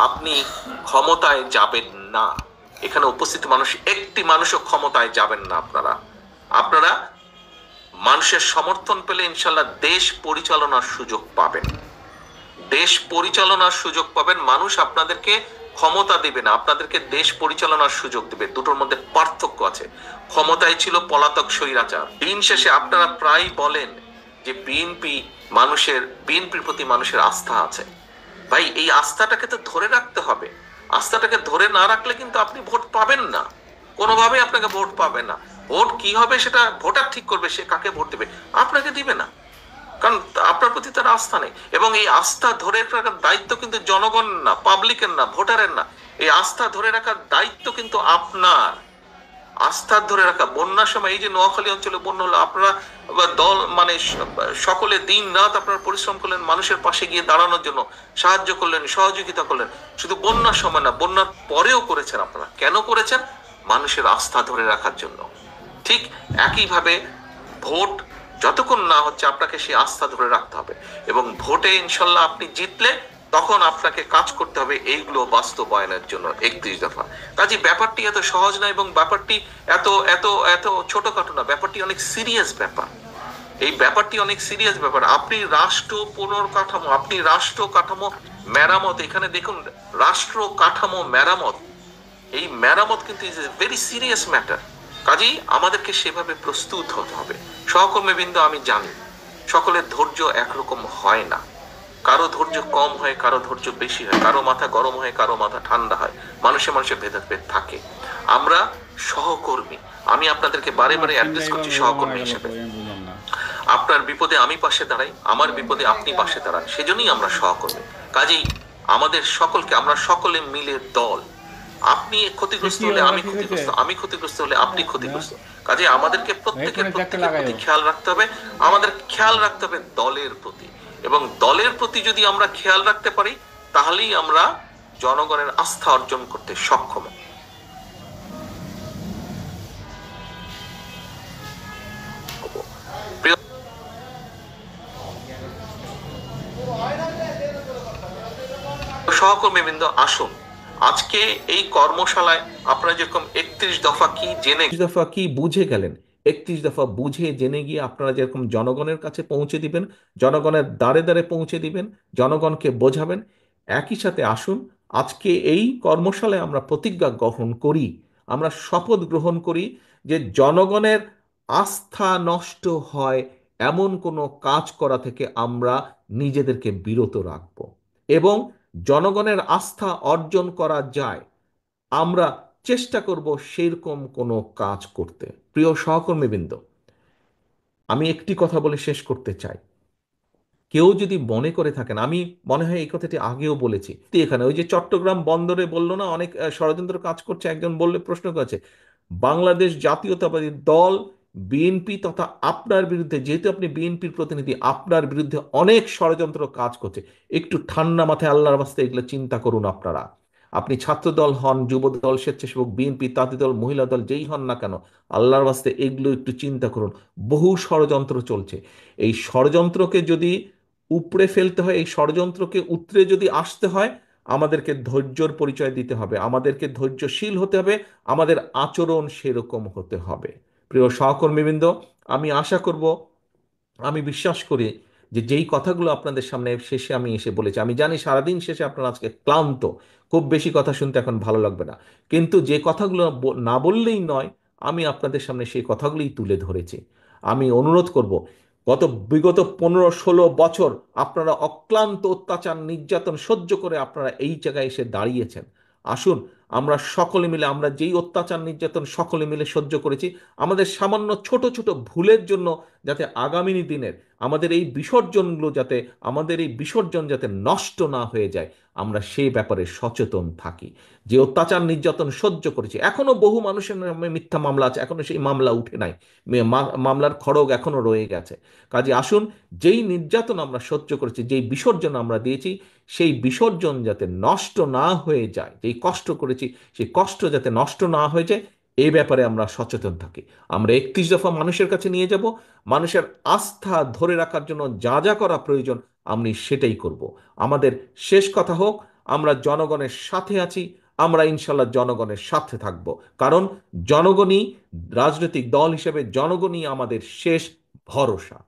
আপনি ক্ষমতায় যাবেন না। এখানে উপস্থিত মানুষ একটি মানুষও ক্ষমতায় যাবেন না। আপনারা আপনারা মানুষের সমর্থন পেলে ইনশাল্লাহ দেশ পরিচালনার সুযোগ পাবেন। দেশ পরিচালনার সুযোগ পাবেন। মানুষ আপনাদেরকে ক্ষমতা দেবে না, আপনাদেরকে দেশ পরিচালনার সুযোগ দেবে। দুটোর মধ্যে পার্থক্য আছে। ক্ষমতায় ছিল পলাতক স্বৈরাচার। দিন শেষে আপনারা প্রায় বলেন যে বিএনপির প্রতি মানুষের আস্থা আছে। ভাই, এই আস্থাটাকে তো ধরে রাখতে হবে। আস্থাটাকে ধরে না রাখলে কিন্তু আপনি ভোট পাবেন না, কোনোভাবে আপনাকে ভোট পাবেন না। ভোট কি হবে সেটা ভোটার ঠিক করবে, সে কাকে ভোট দেবে, আপনাকে দিবে না। কারণ আপনার প্রতি তার আস্থা নেই। এবং এই আস্থা ধরে রাখার দায়িত্ব কিন্তু জনগণ না, পাবলিকের না, ভোটারের না। এই আস্থা ধরে রাখার দায়িত্ব কিন্তু আপনার। আস্থা ধরে রাখা। বন্যার সময় এই যে নোয়াখালী অঞ্চলে বন্যা হলো, আপনারা দল মানে সকলে দিন রাত আপনারা পরিশ্রম করলেন মানুষের পাশে গিয়ে দাঁড়ানোর জন্য, সাহায্য করলেন, সহযোগিতা করলেন। শুধু বন্যার সময় না, বন্যার পরেও করেছেন। আপনারা কেন করেছেন? মানুষের আস্থা ধরে রাখার জন্য। ঠিক একইভাবে ভোট যতক্ষণ না হচ্ছে আপনাকে সেই আস্থা ধরে রাখতে হবে। এবং ভোটে ইনশাল্লাহ আপনি জিতলে তখন আপনাকে কাজ করতে হবে এইগুলো বাস্তবায়নের জন্য। 31 দফা। কাজে ব্যাপারটি এত সহজ না, এবং ব্যাপারটি এত এত এত ছোটখাটো না। ব্যাপারটি অনেক সিরিয়াস ব্যাপার। এই ব্যাপারটি অনেক সিরিয়াস ব্যাপার। আপনি রাষ্ট্র পুনর্কাঠামো, আপনি রাষ্ট্র কাঠামো মেরামত, এখানে দেখুন রাষ্ট্র কাঠামো মেরামত, এই মেরামত কিন্তু is a very serious matter. কাজেই আমাদেরকে সেভাবে প্রস্তুত হতে হবে। সহকর্মীবৃন্দ, আমি জানি সকলের ধৈর্য একরকম হয় না। কারো ধৈর্য কম হয়, কারো ধৈর্য বেশি হয়, কারো মাথা গরম হয়, কারো মাথা ঠান্ডা হয়। মানুষে মানুষে ভেদাভেদ থাকে। আমরা সহকর্মী। আমি আপনাদেরকে বারে বারে অ্যাড্রেস করছি সহকর্মী হিসেবে। আপনার বিপদে আমি পাশে দাঁড়াই, আমার বিপদে আপনি পাশে দাঁড়ান, সেজন্যই আমরা সহকর্মী। কাজেই আমাদের সকলকে, আমরা সকলে মিলে দল। আপনি ক্ষতিগ্রস্ত হলে আমি ক্ষতিগ্রস্ত, আমি ক্ষতিগ্রস্ত হলে আপনি ক্ষতিগ্রস্ত। কাজে আমাদেরকে প্রত্যেকের প্রতি খেয়াল রাখতে হবে। আমাদের খেয়াল রাখতে হবে দলের প্রতি। এবং দলের প্রতি যদি আমরা খেয়াল রাখতে পারি, তাহলেই আমরা জনগণের আস্থা অর্জন করতে সক্ষম। সহকর্মীবৃন্দ, আসুন আজকে এই কর্মশালায় আপনারা যেরকম 31 দফা কি জেনে, 31 দফা কি বুঝে গেলেন, 31 দফা বুঝে জেনে গিয়ে আপনারা যেরকম জনগণের কাছে পৌঁছে দিবেন, জনগণের দ্বারে দ্বারে পৌঁছে দিবেন, জনগণকে বোঝাবেন। একই সাথে আসুন আজকে এই কর্মশালায় আমরা প্রতিজ্ঞা গ্রহণ করি, আমরা শপথ গ্রহণ করি যে জনগণের আস্থা নষ্ট হয় এমন কোনো কাজ করা থেকে আমরা নিজেদেরকে বিরত রাখব। এবং জনগণের আস্থা অর্জন করা যায়, আমরা চেষ্টা করব সেরকম কোনো কাজ করতে। প্রিয় সহকর্মীবৃন্দ, আমি একটি কথা বলে শেষ করতে চাই। কেউ যদি মনে করে থাকেন, আমি মনে হয় এই কথাটি আগেও বলেছি, এখানে ওই যে চট্টগ্রাম বন্দরে বললো না অনেক ষড়যন্ত্র কাজ করছে, একজন বললে প্রশ্ন করেছে বাংলাদেশ জাতীয়তাবাদী দল বিএনপি তথা আপনার বিরুদ্ধে, যেহেতু আপনি বিএনপির প্রতিনিধি, আপনার বিরুদ্ধে অনেক ষড়যন্ত্র কাজ করছে। একটু ঠান্ডা মাথায় আল্লাহর বাস্তে এগুলো চিন্তা করুন। আপনারা, আপনি ছাত্র দল হন, যুব দল, স্বেচ্ছাসেবক, বিএনপি, তাঁতি দল, মহিলা দল, যেই হন না কেন, আল্লাহর বাস্তে এগুলো একটু চিন্তা করুন। বহু ষড়যন্ত্র চলছে। এই ষড়যন্ত্রকে যদি উপড়ে ফেলতে হয়, এই ষড়যন্ত্রকে উতরে যদি আসতে হয়, আমাদেরকে ধৈর্যর পরিচয় দিতে হবে, আমাদেরকে ধৈর্যশীল হতে হবে, আমাদের আচরণ সেরকম হতে হবে। প্রিয় সহকর্মীবৃন্দ, আমি আশা করব, আমি বিশ্বাস করি যে যেই কথাগুলো আপনাদের সামনে শেষে আমি এসে বলেছি, আমি জানি সারাদিন শেষে আপনারা আজকে ক্লান্ত, খুব বেশি কথা শুনতে এখন ভালো লাগবে না, কিন্তু যে কথাগুলো না বললেই নয়, আমি আপনাদের সামনে সেই কথাগুলোই তুলে ধরেছি। আমি অনুরোধ করব, বিগত 15-16 বছর আপনারা অক্লান্ত অত্যাচার নির্যাতন সহ্য করে আপনারা এই জায়গায় এসে দাঁড়িয়েছেন। আসুন আমরা সকলে মিলে, আমরা যেই অত্যাচার নির্যাতন সকলে মিলে সহ্য করেছি, আমাদের সামান্য ছোট ছোট ভুলের জন্য যাতে আগামী দিনের আমাদের এই বিসর্জনগুলো, যাতে আমাদের এই বিসর্জন যাতে নষ্ট না হয়ে যায়, আমরা সেই ব্যাপারে সচেতন থাকি। যে অত্যাচার নির্যাতন সহ্য করেছি, এখনো বহু মানুষের নামে মিথ্যা মামলা আছে, এখনো সেই মামলা উঠে নাই, মামলার খড়গ এখনো রয়ে গেছে। কাজে আসুন, যেই নির্যাতন আমরা সহ্য করেছি, যেই বিসর্জন আমরা দিয়েছি, সেই বিসর্জন যাতে নষ্ট না হয়ে যায়, যেই কষ্ট করেছি সেই কষ্ট যাতে নষ্ট না হয়ে যায়, এই ব্যাপারে আমরা সচেতন থাকি। আমরা 31 দফা মানুষের কাছে নিয়ে যাব, মানুষের আস্থা ধরে রাখার জন্য যা যা করা প্রয়োজন আমি সেটাই করব। আমাদের শেষ কথা হোক, আমরা জনগণের সাথে আছি, আমরা ইনশাল্লাহ জনগণের সাথে থাকব। কারণ জনগণই, রাজনৈতিক দল হিসেবে জনগণই আমাদের শেষ ভরসা।